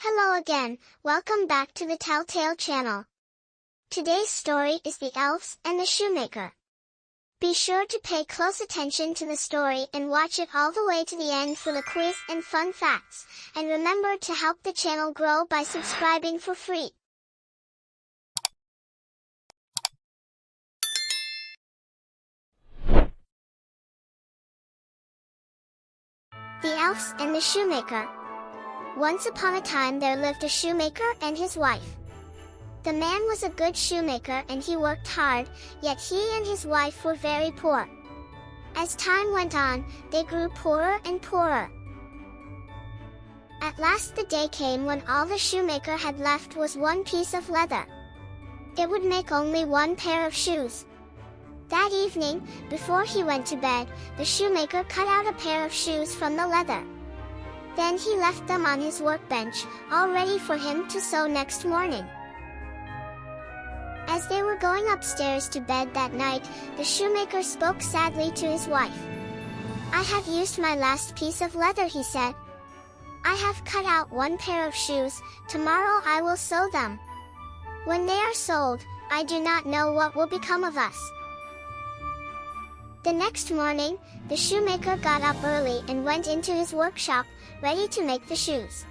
Hello again, welcome back to the Telltale channel. Today's story is The Elves and the Shoemaker. Be sure to pay close attention to the story and watch it all the way to the end for the quiz and fun facts, and remember to help the channel grow by subscribing for free. The Elves and the Shoemaker. Once upon a time there lived a shoemaker and his wife. The man was a good shoemaker and he worked hard, yet he and his wife were very poor. As time went on, they grew poorer and poorer. At last the day came when all the shoemaker had left was one piece of leather. It would make only one pair of shoes. That evening, before he went to bed, the shoemaker cut out a pair of shoes from the leather. Then he left them on his workbench, all ready for him to sew next morning. As they were going upstairs to bed that night, the shoemaker spoke sadly to his wife. "I have used my last piece of leather," he said. "I have cut out one pair of shoes, tomorrow I will sew them. When they are sold, I do not know what will become of us." The next morning, the shoemaker got up early and went into his workshop, ready to make the shoes.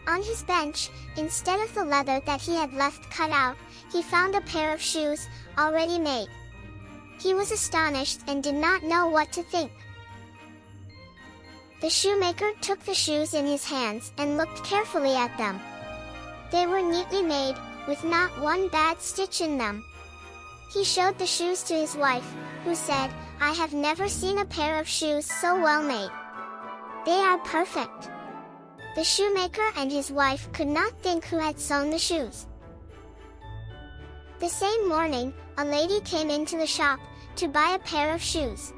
On his bench, instead of the leather that he had left cut out, he found a pair of shoes, already made. He was astonished and did not know what to think. The shoemaker took the shoes in his hands and looked carefully at them. They were neatly made, with not one bad stitch in them. He showed the shoes to his wife, who said, "I have never seen a pair of shoes so well made. They are perfect." The shoemaker and his wife could not think who had sewn the shoes. The same morning, a lady came into the shop, to buy a pair of shoes.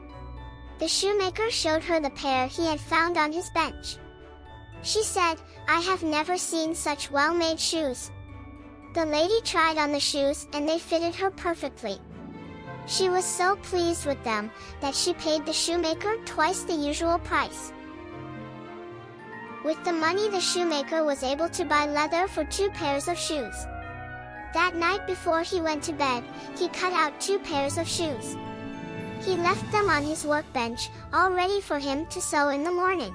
The shoemaker showed her the pair he had found on his bench. She said, "I have never seen such well-made shoes." The lady tried on the shoes and they fitted her perfectly. She was so pleased with them, that she paid the shoemaker twice the usual price. With the money the shoemaker was able to buy leather for 2 pairs of shoes. That night before he went to bed, he cut out 2 pairs of shoes. He left them on his workbench, all ready for him to sew in the morning.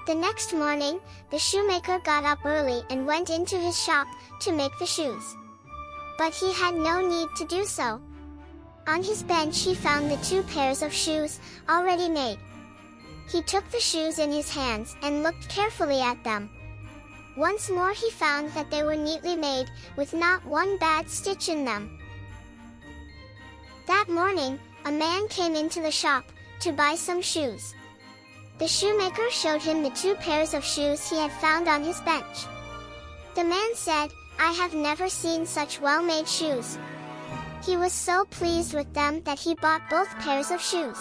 The next morning, the shoemaker got up early and went into his shop, to make the shoes. But he had no need to do so. On his bench he found the 2 pairs of shoes, already made. He took the shoes in his hands and looked carefully at them. Once more he found that they were neatly made, with not one bad stitch in them. That morning, a man came into the shop, to buy some shoes. The shoemaker showed him the 2 pairs of shoes he had found on his bench. The man said, "I have never seen such well-made shoes." He was so pleased with them that he bought both pairs of shoes.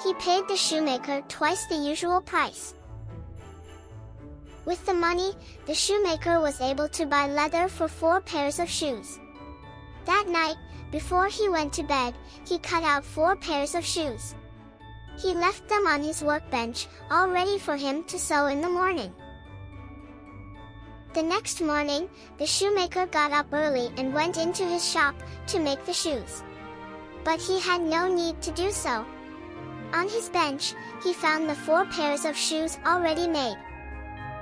He paid the shoemaker twice the usual price. With the money, the shoemaker was able to buy leather for 4 pairs of shoes. That night, before he went to bed, he cut out 4 pairs of shoes. He left them on his workbench, all ready for him to sew in the morning. The next morning, the shoemaker got up early and went into his shop, to make the shoes. But he had no need to do so. On his bench, he found the 4 pairs of shoes already made.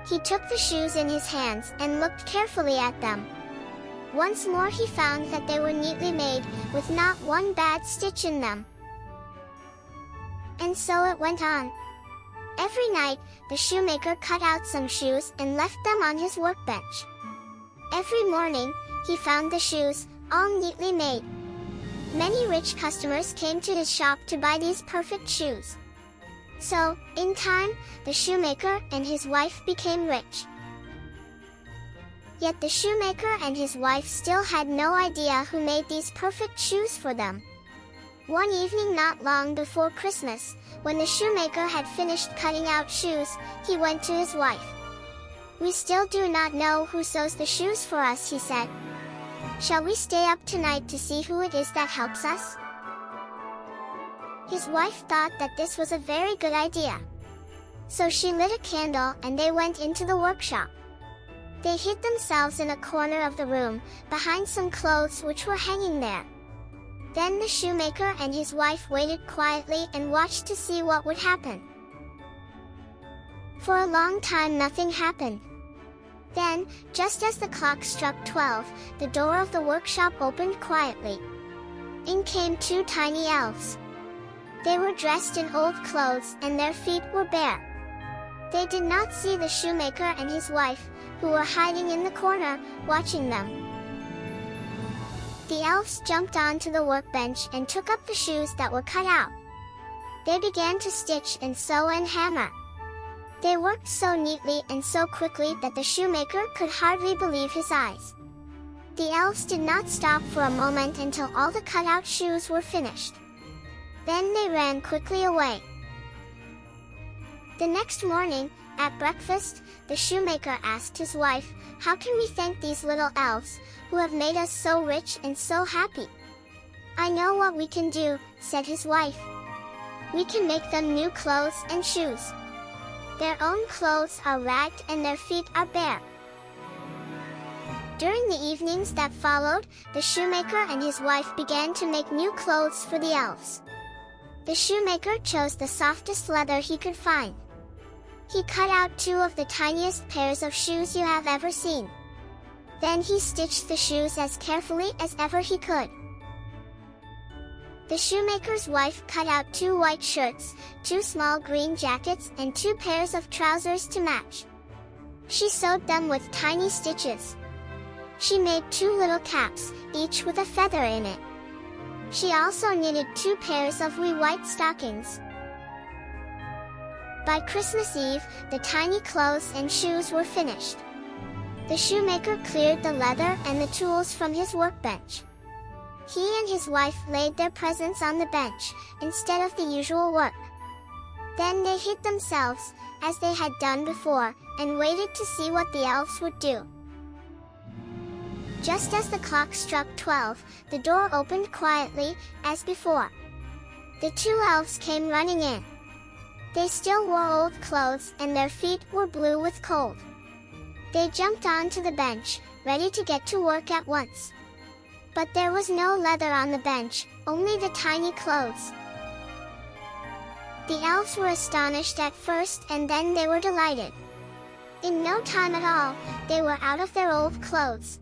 He took the shoes in his hands and looked carefully at them. Once more he found that they were neatly made, with not one bad stitch in them. And so it went on. Every night, the shoemaker cut out some shoes and left them on his workbench. Every morning, he found the shoes, all neatly made. Many rich customers came to his shop to buy these perfect shoes. So, in time, the shoemaker and his wife became rich. Yet the shoemaker and his wife still had no idea who made these perfect shoes for them. One evening not long before Christmas, when the shoemaker had finished cutting out shoes, he went to his wife. "We still do not know who sews the shoes for us," he said. "Shall we stay up tonight to see who it is that helps us?" His wife thought that this was a very good idea. So she lit a candle and they went into the workshop. They hid themselves in a corner of the room, behind some clothes which were hanging there. Then the shoemaker and his wife waited quietly and watched to see what would happen. For a long time nothing happened. Then, just as the clock struck 12, the door of the workshop opened quietly. In came two tiny elves. They were dressed in old clothes and their feet were bare. They did not see the shoemaker and his wife, who were hiding in the corner, watching them. The elves jumped onto the workbench and took up the shoes that were cut out. They began to stitch and sew and hammer. They worked so neatly and so quickly that the shoemaker could hardly believe his eyes. The elves did not stop for a moment until all the cut-out shoes were finished. Then they ran quickly away. The next morning, at breakfast, the shoemaker asked his wife, "How can we thank these little elves, who have made us so rich and so happy?" "I know what we can do," said his wife. "We can make them new clothes and shoes. Their own clothes are ragged and their feet are bare." During the evenings that followed, the shoemaker and his wife began to make new clothes for the elves. The shoemaker chose the softest leather he could find. He cut out two of the tiniest pairs of shoes you have ever seen. Then he stitched the shoes as carefully as ever he could. The shoemaker's wife cut out two white shirts, two small green jackets, and two pairs of trousers to match. She sewed them with tiny stitches. She made two little caps, each with a feather in it. She also knitted two pairs of wee white stockings. By Christmas Eve, the tiny clothes and shoes were finished. The shoemaker cleared the leather and the tools from his workbench. He and his wife laid their presents on the bench, instead of the usual work. Then they hid themselves, as they had done before, and waited to see what the elves would do. Just as the clock struck 12, the door opened quietly, as before. The two elves came running in. They still wore old clothes and their feet were blue with cold. They jumped onto the bench, ready to get to work at once. But there was no leather on the bench, only the tiny clothes. The elves were astonished at first and then they were delighted. In no time at all, they were out of their old clothes.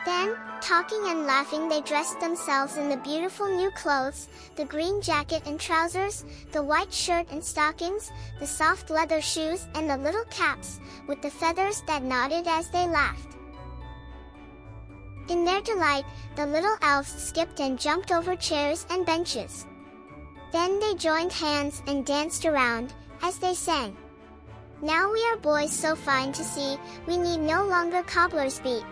Then, talking and laughing, they dressed themselves in the beautiful new clothes, the green jacket and trousers, the white shirt and stockings, the soft leather shoes and the little caps, with the feathers that nodded as they laughed. In their delight, the little elves skipped and jumped over chairs and benches. Then they joined hands and danced around, as they sang, "Now we are boys so fine to see, we need no longer cobbler's beat."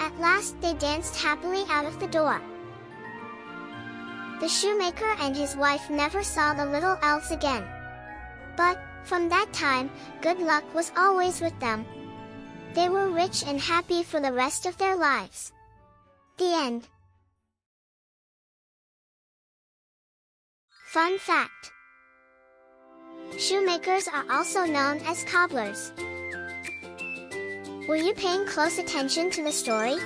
At last they danced happily out of the door. The shoemaker and his wife never saw the little elves again. But, from that time, good luck was always with them. They were rich and happy for the rest of their lives. The end. Fun fact: shoemakers are also known as cobblers. Were you paying close attention to the story?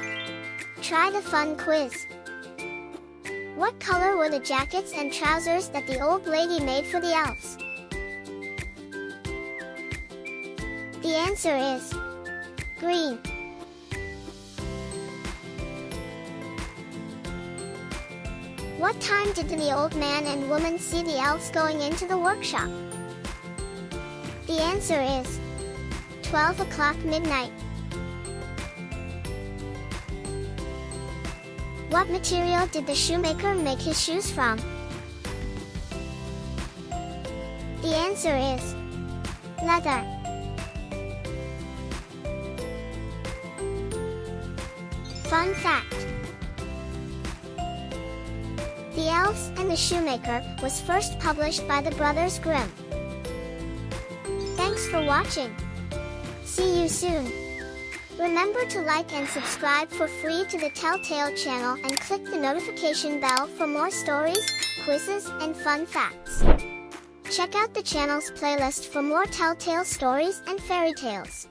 Try the fun quiz. What color were the jackets and trousers that the old lady made for the elves? The answer is green. What time did the old man and woman see the elves going into the workshop? The answer is 12 o'clock midnight. What material did the shoemaker make his shoes from? The answer is leather. Fun fact: The Elves and the Shoemaker was first published by the Brothers Grimm. Thanks for watching. See you soon. Remember to like and subscribe for free to the Telltale channel and click the notification bell for more stories, quizzes, and fun facts. Check out the channel's playlist for more telltale stories and fairy tales.